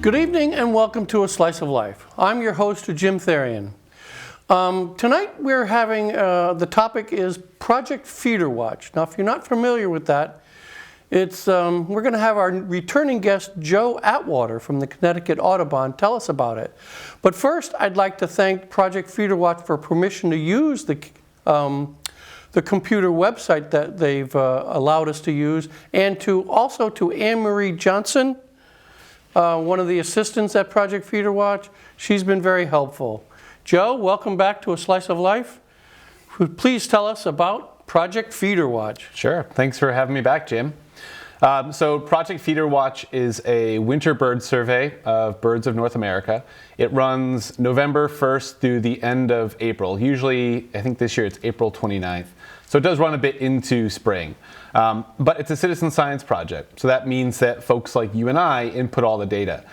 Good evening and welcome to A Slice of Life. I'm your host, Jim Therian. Tonight we're having, the topic is Project Feederwatch. Now if you're not familiar with that, it's we're going to have our returning guest, Joe Attwater from the Connecticut Audubon, tell us about it. But first I'd like to thank Project Feederwatch for permission to use the computer website that they've allowed us to use, and also to Anne-Marie Johnson, one of the assistants at Project Feederwatch. She's been very helpful. Joe, welcome back to A Slice of Life. Please tell us about Project Feederwatch. Sure. Thanks for having me back, Jim. So Project Feederwatch is a winter bird survey of birds of North America. It runs November 1st through the end of April. Usually, I think this year it's April 29th. So it does run a bit into spring. But it's a citizen science project. So that means that folks like you and I input all the data,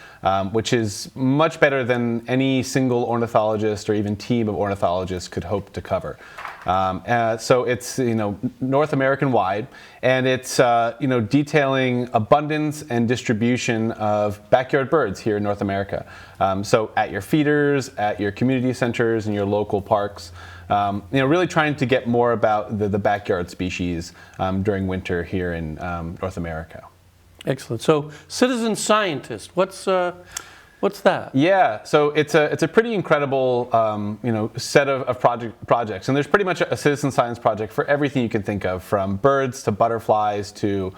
which is much better than any single ornithologist or even team of ornithologists could hope to cover. So it's North American wide, and it's detailing abundance and distribution of backyard birds here in North America. So at your feeders, at your community centers, and your local parks. Really trying to get more about the backyard species during winter here in North America. Excellent. So, citizen scientist, what's that? Yeah, so it's a pretty incredible set of projects, and there's pretty much a citizen science project for everything you can think of, from birds to butterflies to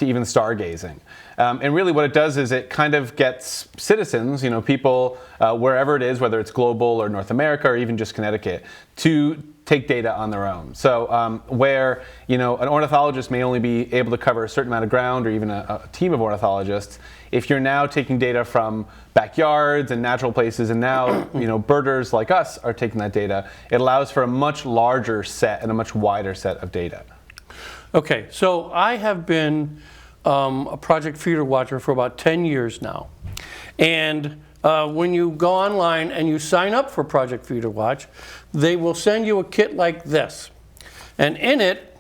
even stargazing. And really, what it does is it kind of gets citizens, people wherever it is, whether it's global or North America or even just Connecticut, to take data on their own. So where an ornithologist may only be able to cover a certain amount of ground, or even a team of ornithologists, if you're now taking data from backyards and natural places, and now birders like us are taking that data, it allows for a much larger set and a much wider set of data. Okay, so I have been a Project Feederwatcher for about 10 years now, and when you go online and you sign up for Project Feederwatch, they will send you a kit like this. And in it,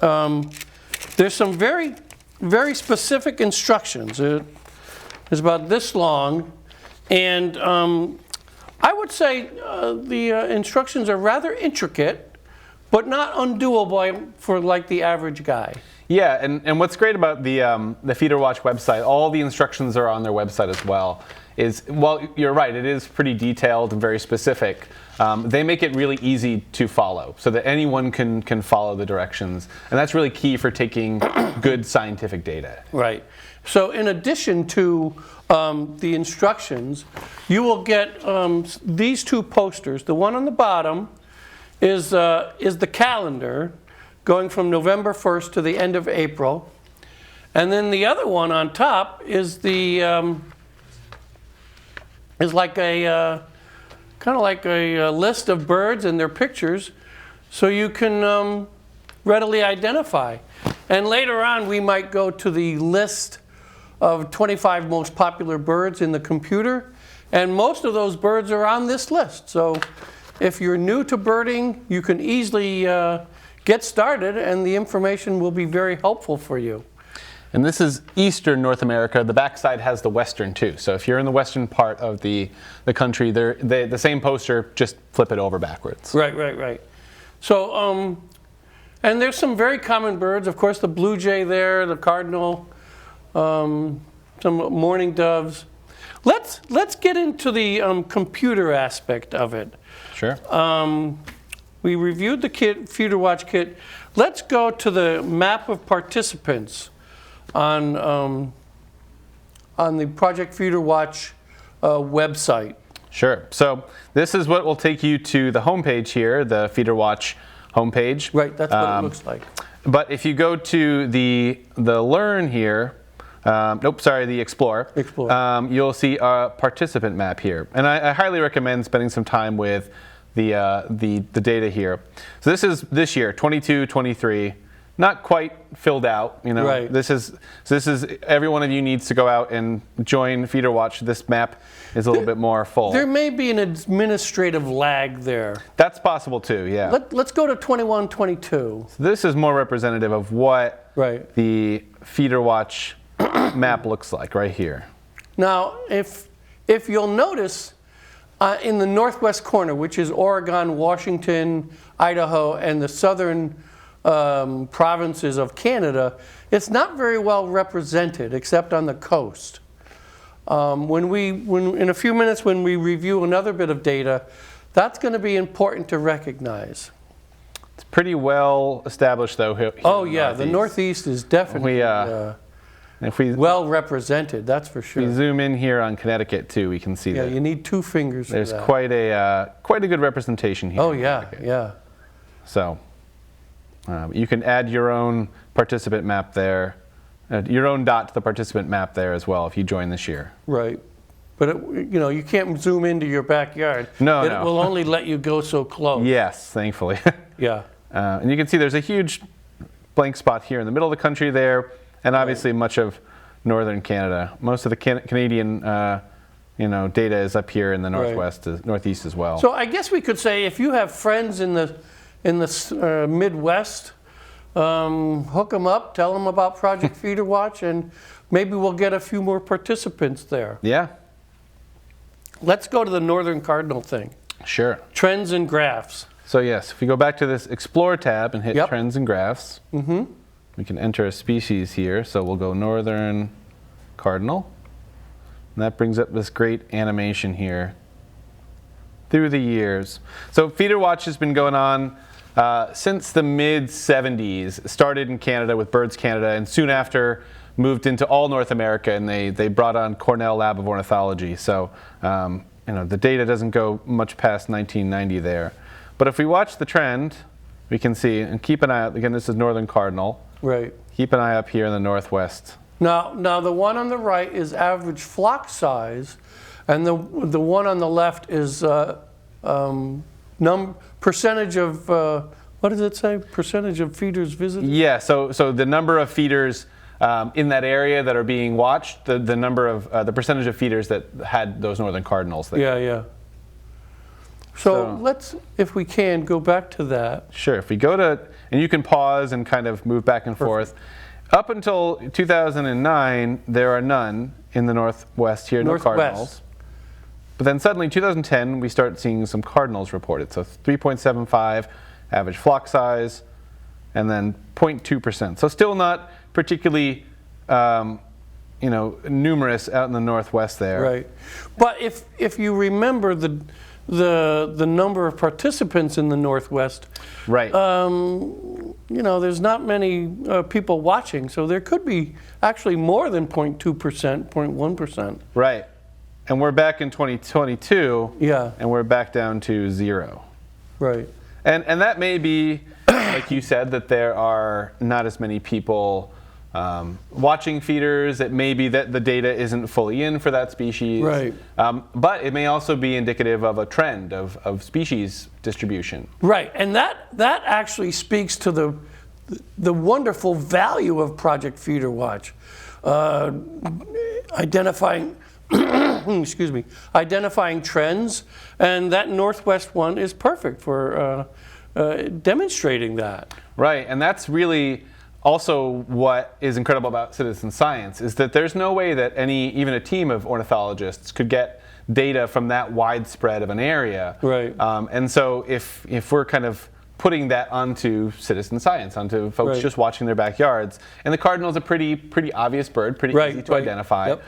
there's some very, very specific instructions. It's about this long. And I would say the instructions are rather intricate, but not undoable for like the average guy. Yeah, and what's great about the Feederwatch website, all the instructions are on their website as well, well, you're right, it is pretty detailed and very specific. They make it really easy to follow so that anyone can follow the directions. And that's really key for taking good scientific data. Right. So in addition to the instructions, you will get these two posters. The one on the bottom is the calendar going from November 1st to the end of April. And then the other one on top is like a kind of like a list of birds and their pictures, so you can readily identify. And later on, we might go to the list of 25 most popular birds in the computer, and most of those birds are on this list. So if you're new to birding, you can easily get started, and the information will be very helpful for you. And this is eastern North America. The backside has the western too. So if you're in the western part of the country, the same poster, just flip it over backwards. Right. So, and there's some very common birds. Of course, the blue jay there, the cardinal, some mourning doves. Let's get into the computer aspect of it. Sure. We reviewed the Feederwatch kit. Let's go to the map of participants on the Project Feederwatch website. Sure. So this is what will take you to the homepage here, the Feederwatch homepage. Right. That's what it looks like. But if you go to the Learn here, the Explore. You'll see a participant map here, and I highly recommend spending some time with the data here. So this is this year, 22, 23. Not quite filled out, Right. This is every one of you needs to go out and join Feederwatch. This map is a little bit more full. There may be an administrative lag there. That's possible too, yeah. Let's go to 21, 22. So this is more representative of what the Feederwatch map looks like right here. Now, if you'll notice, in the northwest corner, which is Oregon, Washington, Idaho, and the southern provinces of Canada, it's not very well represented, except on the coast. In a few minutes, when we review another bit of data, that's going to be important to recognize. It's pretty well established, though. Here Oh yeah, the Northeast is definitely if we well represented. That's for sure. If we zoom in here on Connecticut too, we can see that. Yeah, you need 2 fingers for that. There's quite a good representation here. Oh yeah, yeah. So you can add your own participant map there, your own dot to the participant map there as well if you join this year. Right. But you can't zoom into your backyard. No, it will only let you go so close. Yes, thankfully. Yeah. And you can see there's a huge blank spot here in the middle of the country there, and obviously much of northern Canada. Most of the Canadian data is up here in the northeast as well. So I guess we could say if you have friends in the Midwest, hook them up, tell them about Project Feederwatch, and maybe we'll get a few more participants there. Yeah. Let's go to the northern cardinal thing. Sure. Trends and graphs. So yes, if we go back to this Explore tab and hit Trends and Graphs, we can enter a species here. So we'll go northern cardinal. And that brings up this great animation here through the years. So Feederwatch has been going on since the mid-70s. Started in Canada with Birds Canada, and soon after moved into all North America, and they brought on Cornell Lab of Ornithology. So the data doesn't go much past 1990 there. But if we watch the trend, we can see, and keep an eye out, again, this is northern cardinal. Right. Keep an eye up here in the northwest. Now the one on the right is average flock size, and the one on the left is percentage of, what does it say? Percentage of feeders visited? Yeah, so the number of feeders in that area that are being watched, the number of, the percentage of feeders that had those northern cardinals there. Yeah, yeah. So let's, if we can, go back to that. Sure, if we go to, and you can pause and kind of move back and forth. Up until 2009, there are none in the northwest here, no cardinals. But then suddenly, 2010, we start seeing some cardinals reported. So 3.75 average flock size, and then 0.2%. So still not particularly, numerous out in the northwest there. Right. But if you remember the number of participants in the northwest, right? There's not many people watching, so there could be actually more than 0.2%, 0.1%. Right. And we're back in 2022. Yeah. And we're back down to 0. Right. And that may be, like you said, that there are not as many people watching feeders. It may be that the data isn't fully in for that species. Right. But it may also be indicative of a trend of species distribution. Right. And that actually speaks to the wonderful value of Project Feederwatch. Identifying identifying trends, and that northwest one is perfect for demonstrating that. Right, and that's really also what is incredible about citizen science, is that there's no way that even a team of ornithologists could get data from that widespread of an area. Right. And so if we're kind of putting that onto citizen science, onto folks just watching their backyards, and the cardinal is a pretty obvious bird, pretty easy to identify. Yep.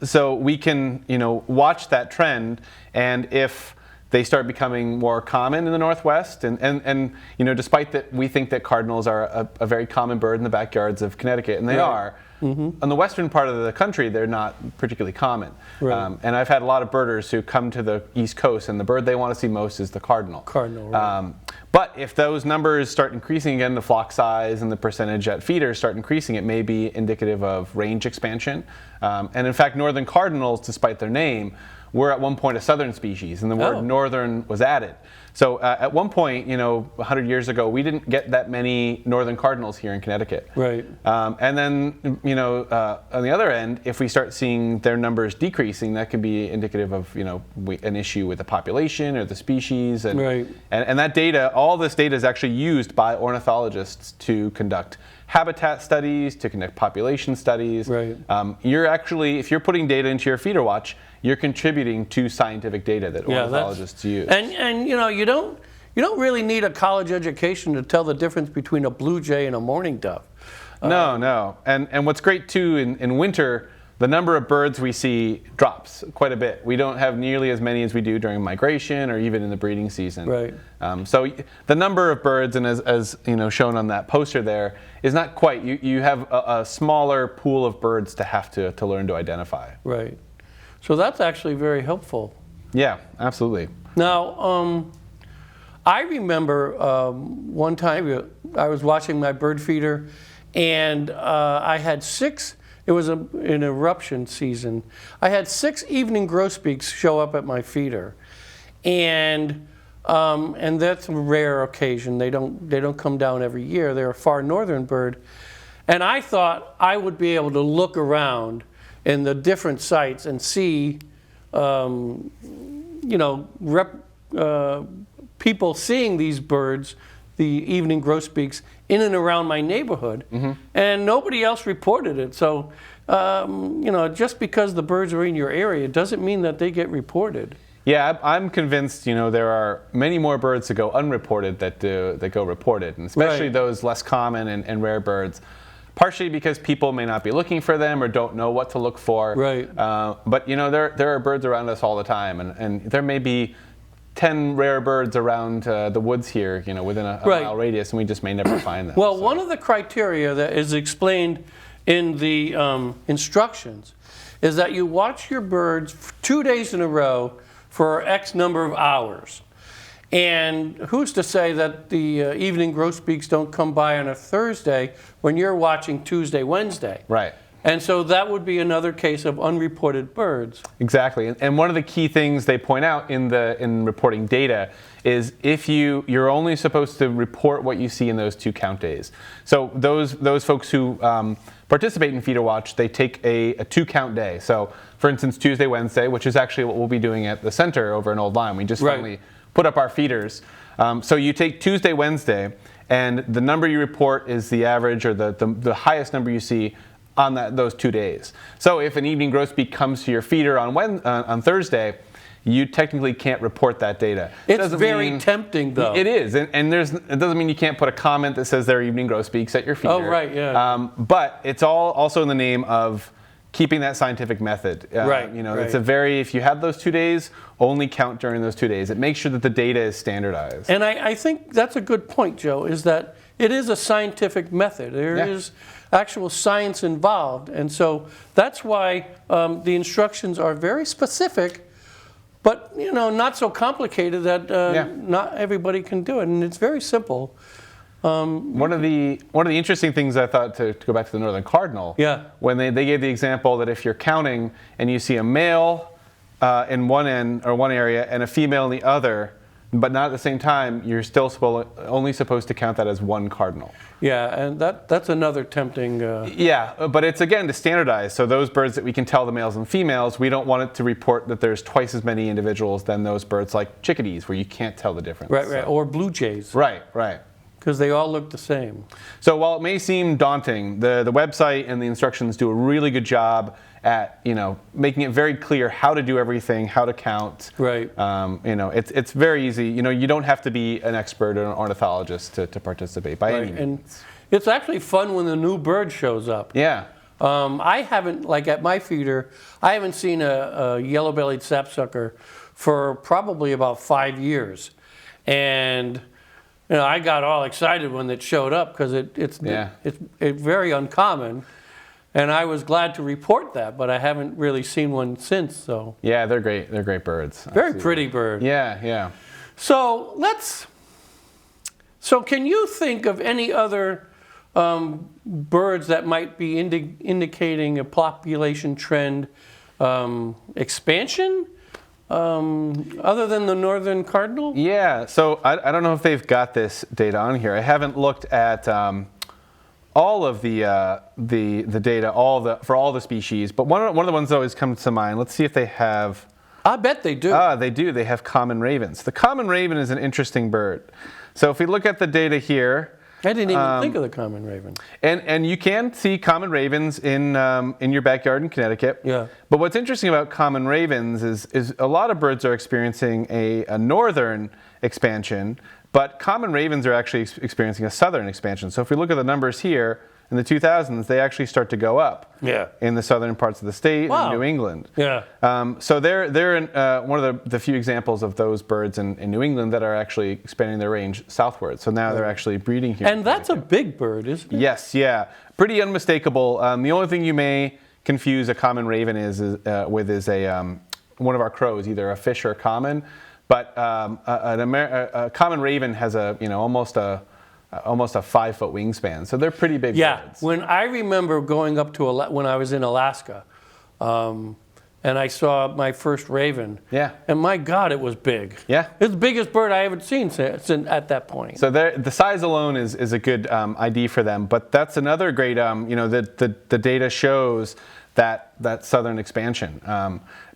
So we can watch that trend, and if they start becoming more common in the northwest, and despite that we think that cardinals are a very common bird in the backyards of Connecticut, and they are. Mm-hmm. On the western part of the country, they're not particularly common. Right. And I've had a lot of birders who come to the East Coast, and the bird they want to see most is the cardinal. Right. But if those numbers start increasing again, the flock size and the percentage at feeders start increasing, it may be indicative of range expansion. And in fact, northern cardinals, despite their name, were at one point a southern species, and the word northern was added. So at one point, 100 years ago, we didn't get that many northern cardinals here in Connecticut. Right. And then, on the other end, if we start seeing their numbers decreasing, that could be indicative of, an issue with the population or the species. And, right. and that data, all this data is actually used by ornithologists to conduct habitat studies, to conduct population studies. Right. You're actually, if you're putting data into your Feederwatch, you're contributing to scientific data that ornithologists use. And you don't really need a college education to tell the difference between a blue jay and a mourning dove. No. And what's great too, in winter, the number of birds we see drops quite a bit. We don't have nearly as many as we do during migration or even in the breeding season. Right. So the number of birds, and as shown on that poster there, is not quite. You have a smaller pool of birds to have to learn to identify. Right. So that's actually very helpful. Yeah, absolutely. Now, I remember one time I was watching my bird feeder, and I had 6. It was an eruption season. I had 6 evening grosbeaks show up at my feeder, and that's a rare occasion. They don't come down every year. They're a far northern bird, and I thought I would be able to look around in the different sites and see, people seeing these birds, the evening grosbeaks, in and around my neighborhood, and nobody else reported it. So, just because the birds are in your area doesn't mean that they get reported. Yeah, I'm convinced, there are many more birds that go unreported that go reported, and especially those less common and rare birds, partially because people may not be looking for them or don't know what to look for. Right. But, there are birds around us all the time, and there may be 10 rare birds around the woods here, within a mile radius, and we just may never find them. Well, one of the criteria that is explained in the instructions is that you watch your birds 2 days in a row for X number of hours. And who's to say that the evening grosbeaks don't come by on a Thursday when you're watching Tuesday, Wednesday? Right. And so that would be another case of unreported birds. Exactly, and one of the key things they point out in reporting data is if you're only supposed to report what you see in those 2 count days. So those folks who participate in Feederwatch, they take a 2 count day. So for instance, Tuesday, Wednesday, which is actually what we'll be doing at the center over in Old Lyme. We just finally put up our feeders. So you take Tuesday, Wednesday, and the number you report is the average or the highest number you see on those 2 days. So if an evening grosbeak comes to your feeder on Thursday, you technically can't report that data. It's very tempting, though. It is, and it doesn't mean you can't put a comment that says there are evening grosbeaks at your feeder. Oh, right, yeah. But it's all also in the name of keeping that scientific method. Right. It's if you have those 2 days, only count during those 2 days. It makes sure that the data is standardized. And I think that's a good point, Joe, is that it is a scientific method. There is actual science involved. And so that's why the instructions are very specific, but not so complicated that not everybody can do it. And it's very simple. One of the interesting things I thought, to go back to the northern cardinal, when they gave the example that if you're counting and you see a male in one end or one area and a female in the other, but not at the same time, you're still only supposed to count that as one cardinal. Yeah, and that's another tempting... Yeah, but it's, again, to standardize. So those birds that we can tell the males and females, we don't want it to report that there's twice as many individuals than those birds like chickadees, where you can't tell the difference. Right, or blue jays. Right. Because they all look the same. So while it may seem daunting, the website and the instructions do a really good job at making it very clear how to do everything, how to count. Right. It's very easy. You don't have to be an expert or an ornithologist to participate by any means. And it's actually fun when the new bird shows up. Yeah. I haven't, like at my feeder, I haven't seen a yellow-bellied sapsucker for probably about 5 years, and I got all excited when it showed up because it's very uncommon. And I was glad to report that, but I haven't really seen one since. So yeah, they're great. They're great birds. Very pretty bird. Yeah. So can you think of any other birds that might be indicating a population trend expansion other than the northern cardinal? Yeah. So I don't know if they've got this data on here. I haven't looked at all of the data, for all the species, but one of the ones that always comes to mind. Let's see if they have. I bet they do. They do. They have common ravens. The common raven is an interesting bird. So if we look at the data here, I didn't even think of the common raven. And you can see common ravens in your backyard in Connecticut. Yeah. But what's interesting about common ravens is a lot of birds are experiencing a northern expansion, but common ravens are actually experiencing a southern expansion. So if we look at the numbers here, in the 2000s, they actually start to go up in the southern parts of the state and New England. Yeah. So they're in, one of the few examples of those birds in New England that are actually expanding their range southward. So now they're actually breeding here. And that's a big bird, isn't it? Yes, yeah. Pretty unmistakable. The only thing you may confuse a common raven with is one of our crows, either a fish or a common. But a common raven has almost a 5-foot wingspan, so they're pretty big birds. When I remember going up to when I was in Alaska, and I saw my first raven. Yeah. And my God, it was big. Yeah. It's the biggest bird I haven't seen since at that point. So the size alone is a good ID for them, but that's another great. The data shows that southern expansion.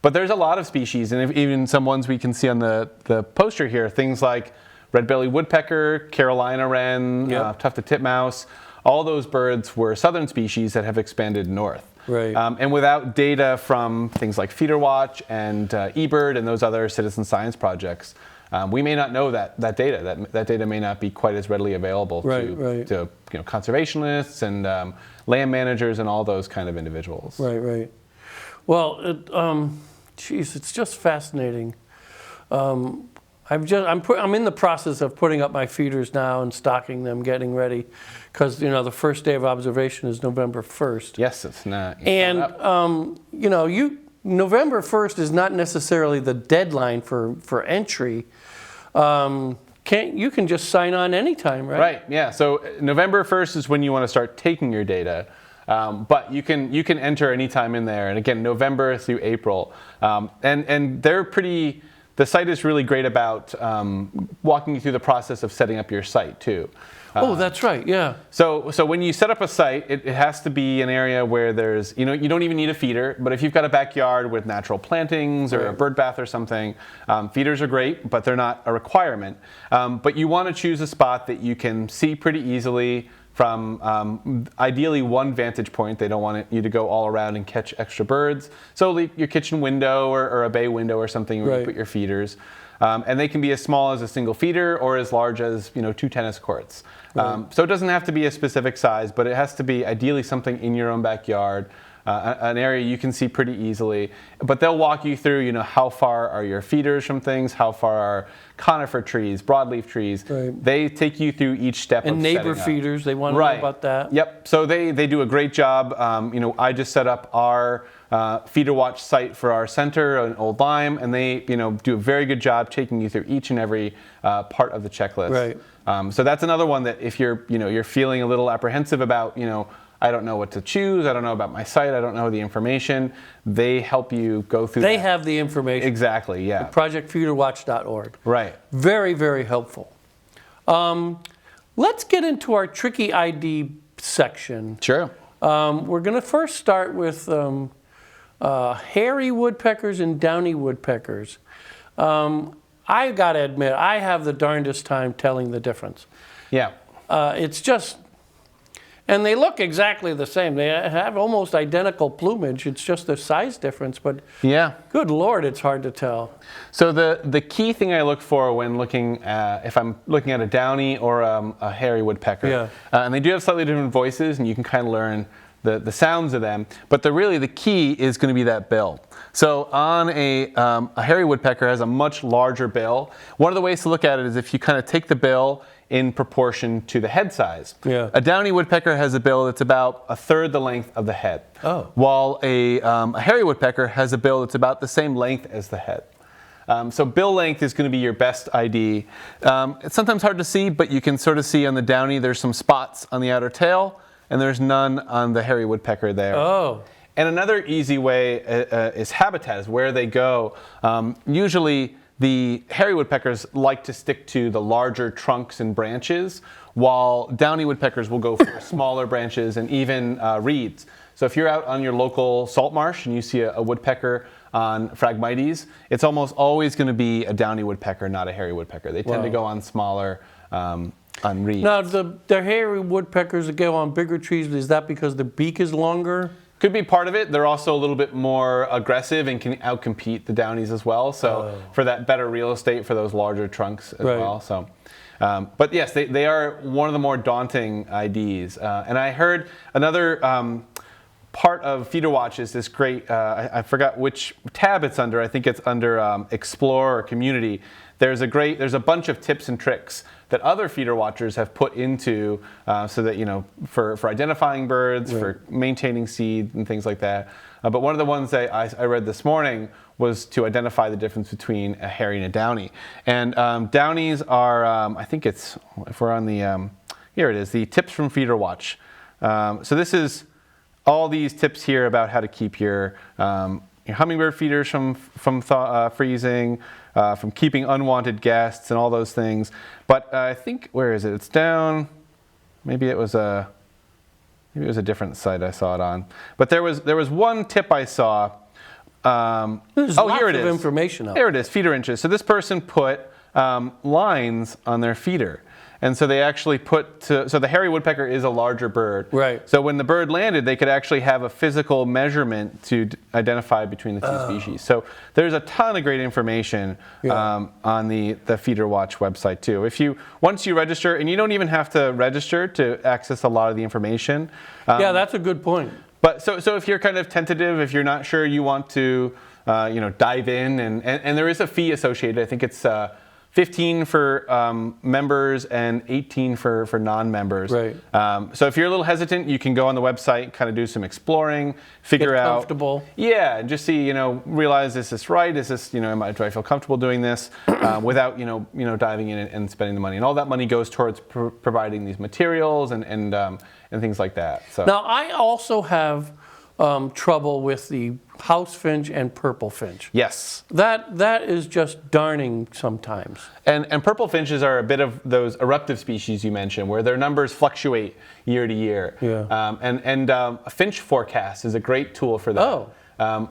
But there's a lot of species, and even some ones we can see on the poster here. Things like red-bellied woodpecker, Carolina wren, tufted titmouse. All those birds were southern species that have expanded north. Right. And without data from things like Feederwatch and eBird and those other citizen science projects, we may not know that data. That data may not be quite as readily available to conservationists and land managers and all those kind of individuals. Right. Well, it's just fascinating. I'm in the process of putting up my feeders now and stocking them, getting ready, because the first day of observation is November 1st. Yes, it's not. And November 1st is not necessarily the deadline for entry. You can just sign on anytime, right? Right. Yeah. So November 1st is when you want to start taking your data. But you can enter anytime in there, and again, November through April, and they're pretty. The site is really great about walking you through the process of setting up your site too. Oh, that's right, yeah. So when you set up a site, it has to be an area where there's, you don't even need a feeder, but if you've got a backyard with natural plantings or a bird bath or something, feeders are great, but they're not a requirement. But you want to choose a spot that you can see pretty easily from ideally one vantage point. They don't want you to go all around and catch extra birds. So your kitchen window or a bay window or something where you put your feeders. And they can be as small as a single feeder or as large as 2 tennis courts. So it doesn't have to be a specific size, but it has to be ideally something in your own backyard. An area you can see pretty easily, but they'll walk you through, how far are your feeders from things, how far are conifer trees, broadleaf trees. Right. They take you through each step and of neighbor feeders, they want to know about that. Yep, so they do a great job. I just set up our Feederwatch site for our center in Old Lyme, and they do a very good job taking you through each and every part of the checklist. Right. So that's another one that if you're feeling a little apprehensive about, I don't know what to choose, I don't know about my site, I don't know the information, they help you go through They have the information. Exactly, yeah. ProjectFeederwatch.org. Right. Very, very helpful. Let's get into our tricky ID section. Sure. We're going to first start with hairy woodpeckers and downy woodpeckers. I got to admit, I have the darndest time telling the difference. Yeah. It's just... And they look exactly the same. They have almost identical plumage. It's just the size difference, but good Lord, it's hard to tell. So the key thing I look for when looking if I'm looking at a downy or a hairy woodpecker, and they do have slightly different voices, and you can kind of learn the sounds of them, but the key is going to be that bill. So on a hairy woodpecker has a much larger bill. One of the ways to look at it is if you kind of take the bill in proportion to the head size. Yeah. A downy woodpecker has a bill that's about 1/3 the length of the head. Oh. While a hairy woodpecker has a bill that's about the same length as the head. So bill length is going to be your best ID. It's sometimes hard to see, but you can sort of see on the downy there's some spots on the outer tail, and there's none on the hairy woodpecker there. Oh. And another easy way is habitat, is where they go. Usually the hairy woodpeckers like to stick to the larger trunks and branches, while downy woodpeckers will go for smaller branches and even reeds. So if you're out on your local salt marsh and you see a woodpecker on Phragmites, it's almost always going to be a downy woodpecker, not a hairy woodpecker. They tend to go on smaller reeds. Now, the hairy woodpeckers that go on bigger trees, is that because the beak is longer? Could be part of it. They're also a little bit more aggressive and can outcompete the downies as well. So for that better real estate for those larger trunks as well. So, but yes, they are one of the more daunting IDs. And I heard another part of Feederwatch is this great, I forgot which tab it's under. I think it's under Explore or Community. There's a bunch of tips and tricks that other feeder watchers have put into so that, for identifying birds, for maintaining seed and things like that. But one of the ones that I read this morning was to identify the difference between a hairy and a downy. And downies are, I think it's, if we're on the, here it is, the tips from Feederwatch. So this is all these tips here about how to keep your hummingbird feeders from freezing, from keeping unwanted guests and all those things. But I think, where is it? It's down, maybe it was a different site I saw it on. But there was one tip I saw. There's oh, lots here it of is. information out there it is, feeder inches. So this person put lines on their feeder. And so they actually so the hairy woodpecker is a larger bird. Right. So when the bird landed, they could actually have a physical measurement to identify between the two species. So there's a ton of great information on the Feederwatch website too. Once you register, and you don't even have to register to access a lot of the information. Yeah, that's a good point. But so if you're kind of tentative, if you're not sure you want to dive in, and there is a fee associated. I think it's 15 for members and 18 for non-members. Right. So if you're a little hesitant, you can go on the website, kind of do some exploring, figure out. Comfortable. Yeah, and just see, realize, is this right? Is this, do I feel comfortable doing this without, diving in and spending the money? And all that money goes towards providing these materials and things like that. So now I also have trouble with the house finch and purple finch. yes. That is just darning sometimes. And purple finches are a bit of those eruptive species you mentioned, where their numbers fluctuate year to year. Yeah. And a finch forecast is a great tool for that. Oh.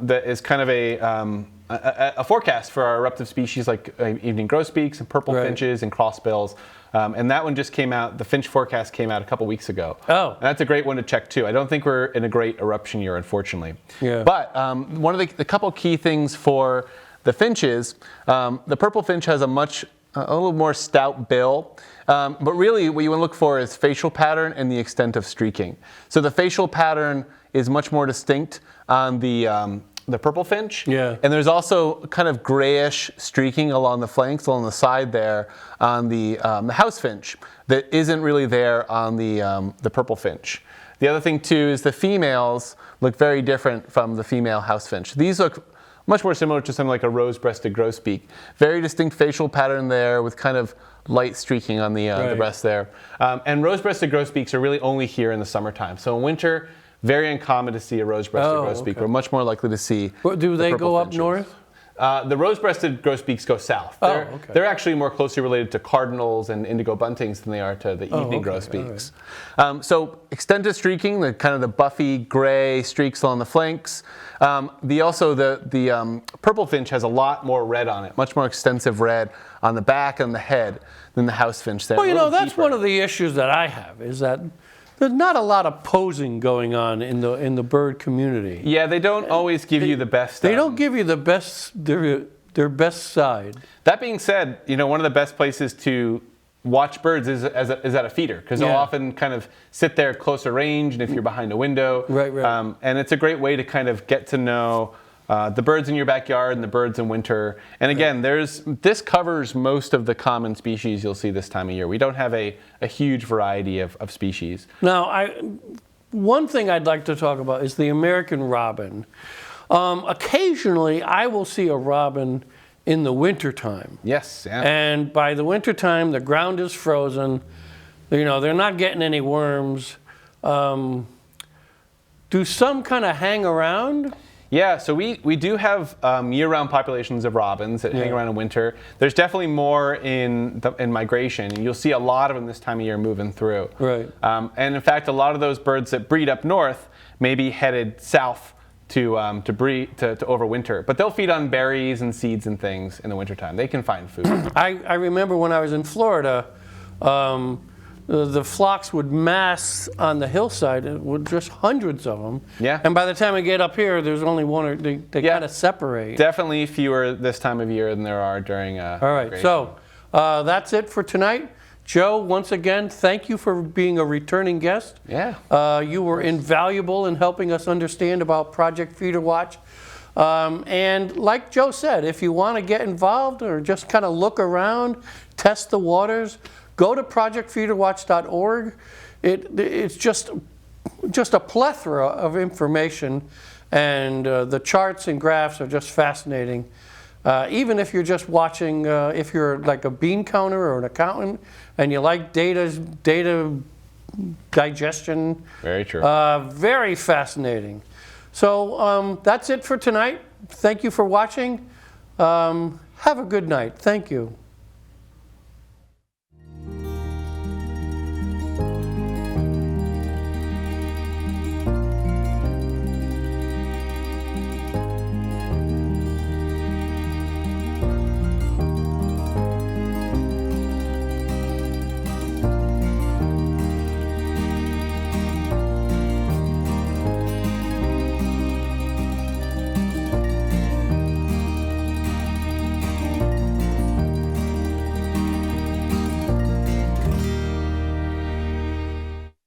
That is kind of a forecast for our eruptive species like evening grosbeaks and purple finches and crossbills. And that one just came out, the finch forecast came out a couple weeks ago. Oh. And that's a great one to check too. I don't think we're in a great eruption year, unfortunately. Yeah. But one of the couple key things for the finches, the purple finch has a little more stout bill. But really what you want to look for is facial pattern and the extent of streaking. So the facial pattern is much more distinct on the purple finch. Yeah. And there's also kind of grayish streaking along the flanks, along the side there on the house finch that isn't really there on the purple finch. The other thing too is the females look very different from the female house finch. These look much more similar to something like a rose-breasted grosbeak. Very distinct facial pattern there with kind of light streaking on the breast there. And rose-breasted grosbeaks are really only here in the summertime. So in winter, very uncommon to see a rose-breasted grosbeak. Okay. We're much more likely to see Do they go up finches. north? The rose-breasted grosbeaks go south. They're actually more closely related to cardinals and indigo buntings than they are to the evening grosbeaks. So extended streaking, the buffy gray streaks along the flanks. The purple finch has a lot more red on it, much more extensive red on the back and the head than the house finch there. Well, that's one of the issues that I have, is that there's not a lot of posing going on in the bird community. Yeah, they don't always give you the best. They don't give you the best, their best side. That being said, one of the best places to watch birds is at a feeder, because they'll often kind of sit there closer range, and if you're behind a window. Right. And it's a great way to kind of get to know the birds in your backyard and the birds in winter. And again, this covers most of the common species you'll see this time of year. We don't have a huge variety of species. Now, one thing I'd like to talk about is the American robin. Occasionally, I will see a robin in the wintertime. Yes. Yeah. And by the wintertime, the ground is frozen. They're not getting any worms. Do some kind of hang around? Yeah, so we do have year-round populations of robins that hang around in winter. There's definitely more in migration, and you'll see a lot of them this time of year moving through. Right. And in fact, a lot of those birds that breed up north may be headed south to overwinter, but they'll feed on berries and seeds and things in the wintertime. They can find food. I remember when I was in Florida, the flocks would mass on the hillside, with just hundreds of them. Yeah. And by the time we get up here, there's only one, or they Yeah. kind of separate. Definitely fewer this time of year than there are during All right, migration. so that's it for tonight. Joe, once again, thank you for being a returning guest. Yeah. You were invaluable in helping us understand about Project Feederwatch. And like Joe said, if you want to get involved or just kind of look around, test the waters, go to projectfeederwatch.org. It's just a plethora of information, and the charts and graphs are just fascinating. Even if you're just watching, if you're like a bean counter or an accountant and you like data digestion. Very true. Very fascinating. So that's it for tonight. Thank you for watching. Have a good night. Thank you.